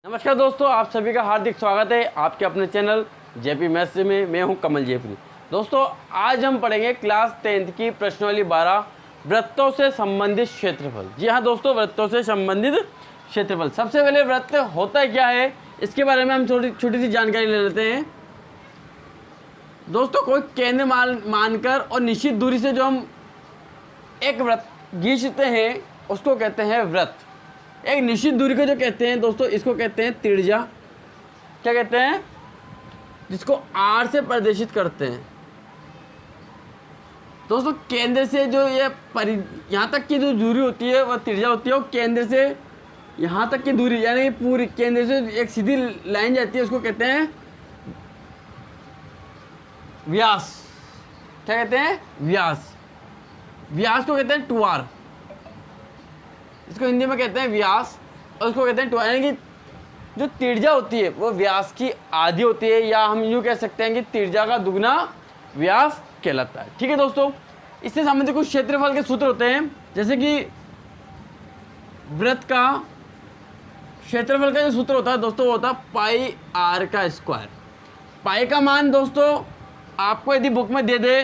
नमस्कार दोस्तों, आप सभी का हार्दिक स्वागत है आपके अपने चैनल जेपी मैथ्स में। मैं हूं कमल जेपी। दोस्तों, आज हम पढ़ेंगे क्लास 10th की प्रश्नावली 12 वृत्तों से संबंधित क्षेत्रफल। जी हाँ दोस्तों, वृत्तों से संबंधित क्षेत्रफल। सबसे पहले वृत्त होता क्या है इसके बारे में हम छोटी सी जानकारी ले लेते हैं। दोस्तों, कोई केंद्र मानकर और निश्चित दूरी से जो हम एक वृत्त खींचते हैं उसको कहते हैं वृत्त। एक निश्चित दूरी को जो कहते हैं दोस्तों, इसको कहते हैं त्रिज्या। क्या कहते हैं? जिसको आर से प्रदर्शित करते हैं। दोस्तों, केंद्र से जो ये यहाँ तक की जो दूरी होती है वह त्रिज्या होती है, और केंद्र से यहाँ तक की दूरी यानी पूरी केंद्र से एक सीधी लाइन जाती है उसको कहते हैं व्यास। क्या कहते हैं? व्यास। व्यास को कहते हैं 2r। इसको हिंदी में कहते हैं व्यास और उसको कहते हैं 2r। यानी कि जो त्रिज्या होती है वो व्यास की आधी होती है, या हम यूँ कह सकते हैं कि त्रिज्या का दुगना व्यास कहलाता है। ठीक है दोस्तों, इससे संबंधित कुछ क्षेत्रफल के सूत्र होते हैं। जैसे कि वृत्त का क्षेत्रफल का जो सूत्र होता है दोस्तों, वो होता है पाई आर का स्क्वायर। पाई का मान दोस्तों आपको यदि बुक में दे दे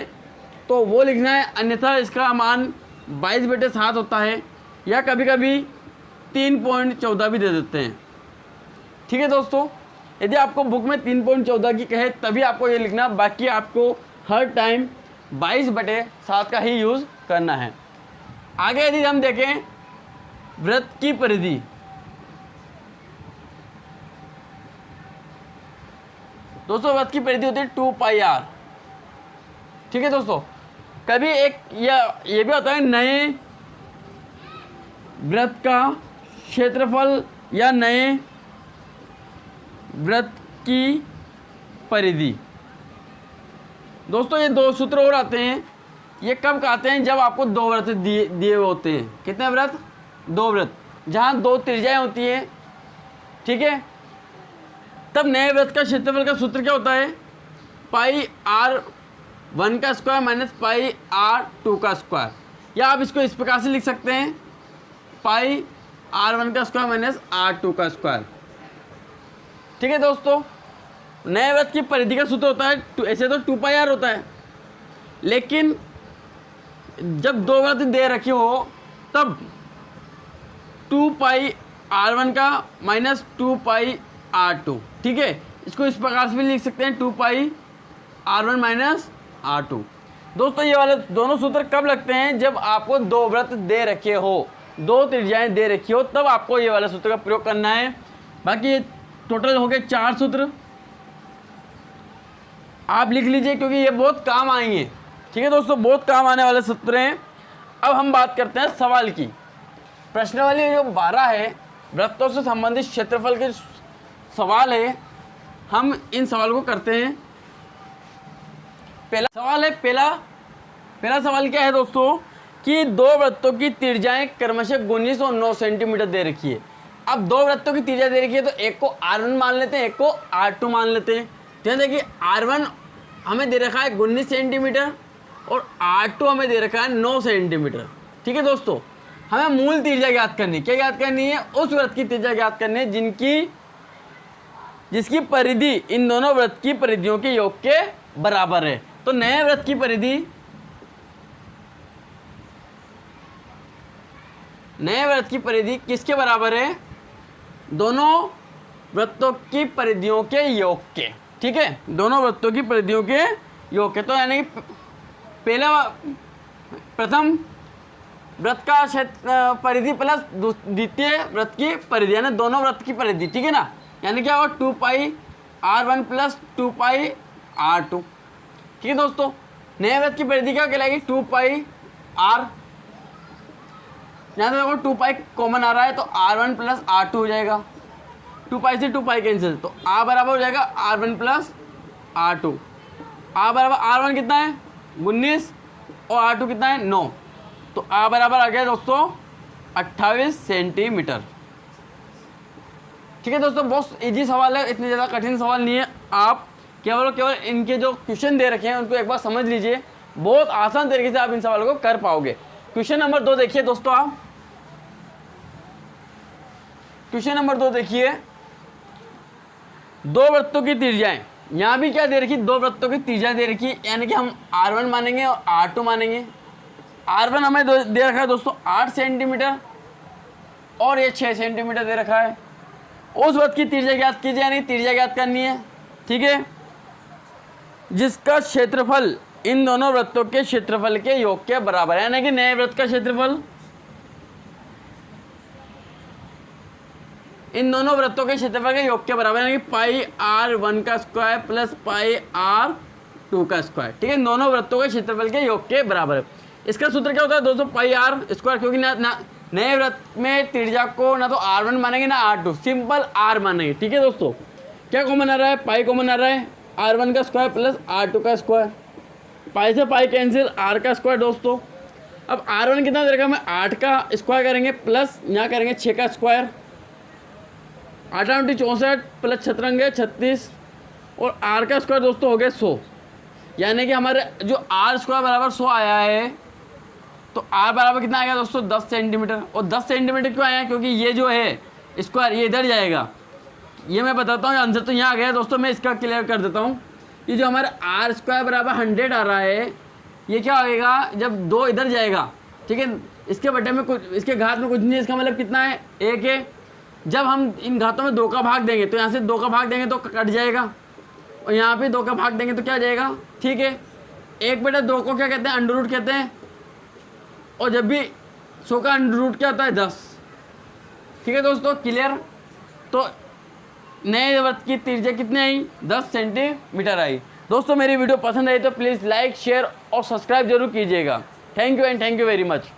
तो वो लिखना है, अन्यथा इसका मान 22/7 होता है, या कभी कभी 3.14 भी दे देते हैं। ठीक है दोस्तों, यदि आपको बुक में 3.14 की कहे तभी आपको ये लिखना, बाकी आपको हर टाइम 22/7 का ही यूज़ करना है। आगे यदि हम देखें वृत्त की परिधि, दोस्तों वृत्त की परिधि होती है 2πr। ठीक है दोस्तों, कभी एक ये भी होता है नए वृत्त का क्षेत्रफल या नए वृत्त की परिधि। दोस्तों, ये दो सूत्र और आते हैं। ये कब आते हैं? जब आपको दो वृत्त दिए हुए होते हैं। कितने वृत्त? दो वृत्त, जहाँ दो त्रिज्याएं होती हैं। ठीक है, तब नए वृत्त का क्षेत्रफल का सूत्र क्या होता है? पाई r1 का स्क्वायर माइनस पाई r2 का स्क्वायर, या आप इसको इस प्रकार से लिख सकते हैं, पाई r1 का स्क्वायर माइनस r2 का स्क्वायर। ठीक है दोस्तों, नए वृत्त की परिधि का सूत्र होता है ऐसे तो 2πr होता है, लेकिन जब दो वृत्त दे रखे हो तब 2πr1 का माइनस 2πr2। ठीक है, इसको इस प्रकार से भी लिख सकते हैं, 2πr1 माइनस r2। दोस्तों, ये वाले दोनों सूत्र कब लगते हैं? जब आपको दो वृत्त दे रखे हो, दो त्रिज्याएं दे रखी हो, तब आपको ये वाला सूत्र का प्रयोग करना है। बाकी ये टोटल हो गए 4 सूत्र, आप लिख लीजिए क्योंकि ये बहुत काम आएंगे। ठीक है दोस्तों, बहुत काम आने वाले सूत्र हैं। अब हम बात करते हैं सवाल की। प्रश्नावली जो 12 है, वृत्तों से संबंधित क्षेत्रफल के सवाल है। हम इन सवाल को करते हैं। पहला सवाल है, पहला सवाल क्या है दोस्तों कि दो वृत्तों की त्रिज्याएं क्रमशः 19 और 9 सेंटीमीटर दे रखी है। अब दो वृत्तों की त्रिज्या दे रखी है तो एक को r1 मान लेते हैं, एक को r2 मान लेते हैं। ध्यान देखिए, r1 हमें दे रखा है 19 सेंटीमीटर और r2 हमें दे रखा है 9 सेंटीमीटर। ठीक है दोस्तों, हमें मूल त्रिज्या ज्ञात करनी है। क्या ज्ञात करनी है? उस वृत्त की त्रिज्या ज्ञात करनी है जिसकी परिधि इन दोनों वृत्त की परिधियों के योग के बराबर है। तो नए वृत्त की परिधि, नए वृत्त की परिधि किसके बराबर है? दोनों वृत्तों की परिधियों के योग के। ठीक है, दोनों वृत्तों की परिधियों के योग के। तो यानी प्रथम वृत्त का क्षेत्र परिधि प्लस द्वितीय वृत्त की परिधि, यानी दोनों वृत्त की परिधि। ठीक है ना, यानी क्या होगा? 2πr1 plus 2πr2। ठीक है दोस्तों, नए वृत्त की परिधि क्या कहलाएगी? 2πr। यहाँ से देखो 2π कॉमन आ रहा है तो r1 प्लस r2 हो जाएगा। 2π से 2π कैंसिल, तो r बराबर हो जाएगा r1 प्लस r2। r बराबर r1 कितना है? 19 और r2 कितना है? 9। तो r बराबर आ गया दोस्तों 28 सेंटीमीटर। ठीक है दोस्तों, बहुत इजी सवाल है, इतने ज़्यादा कठिन सवाल नहीं है। आप केवल इनके जो क्वेश्चन दे रखे हैं उनको एक बार समझ लीजिए, बहुत आसान तरीके से आप इन सवालों को कर पाओगे। क्वेश्चन नंबर 2 देखिए दोस्तों, आप क्वेश्चन नंबर 2 देखिए, दो वृत्तों की त्रिज्याएं, यहाँ भी क्या दे रखी, दो वृत्तों की त्रिज्या दे रखी, यानी कि हम R1 मानेंगे और R2 मानेंगे। R1 हमें दे रखा है दोस्तों 8 सेंटीमीटर और ये 6 सेंटीमीटर दे रखा है। उस वृत्त की त्रिज्या ज्ञात कीजिए, यानी त्रिज्या ज्ञात करनी है, ठीक है, जिसका क्षेत्रफल इन दोनों वृत्तों के क्षेत्रफल के योग के बराबर है, यानी कि नए वृत्त का क्षेत्रफल इन दोनों वृत्तों के क्षेत्रफल के योग के बराबर है, यानी कि पाई R1 का स्क्वायर प्लस पाई R2 का स्क्वायर, ठीक है, इन दोनों वृत्तों के क्षेत्रफल के योग के बराबर है। इसका सूत्र क्या होता है दोस्तों, पाई R स्क्वायर, क्योंकि ना नए वृत्त में त्रिज्या को ना तो R1 मानेंगे ना R2, सिंपल R मानेंगे, ठीक है दोस्तों। क्या कॉमन आ रहा है, पाई कॉमन आ रहा है, R1 का स्क्वायर प्लस R2 का स्क्वायर, पाई से पाई कैंसिल, R का स्क्वायर दोस्तों। अब R1 कितना दे रखा, हमें 8 का स्क्वायर करेंगे प्लस यहाँ करेंगे 6 का स्क्वायर, 8 × 64 प्लस 6 36 और R का स्क्वायर दोस्तों हो गया 100, यानी कि हमारे जो R स्क्वायर बराबर 100 आया है, तो R बराबर कितना आएगा दोस्तों 10 सेंटीमीटर। और 10 सेंटीमीटर क्यों आया, क्योंकि ये जो है स्क्वायर ये इधर जाएगा, ये मैं बताता हूँ, आंसर तो यहाँ आ गया दोस्तों, मैं इसका क्लियर कर देता हूँ। ये जो हमारा R स्क्वायर बराबर 100 आ रहा है, ये क्या होएगा जब 2 इधर जाएगा, ठीक है, इसके बटे में कुछ, इसके घात में कुछ नहीं है, इसका मतलब कितना है 1 है। जब हम इन घातों में 2 का भाग देंगे तो यहाँ से 2 का भाग देंगे तो कट जाएगा, और यहाँ पे 2 का भाग देंगे तो क्या जाएगा, ठीक है। 1/2 को क्या कहते हैं, अंडर रूट कहते हैं, और जब भी 100 का अंडर रूट क्या होता है 10, ठीक है दोस्तों, क्लियर। तो नए वृत्त की त्रिज्या कितनी आई, 10 सेंटीमीटर आई। दोस्तों मेरी वीडियो पसंद आई तो प्लीज़ लाइक शेयर और सब्सक्राइब जरूर कीजिएगा। Thank you and thank you very much.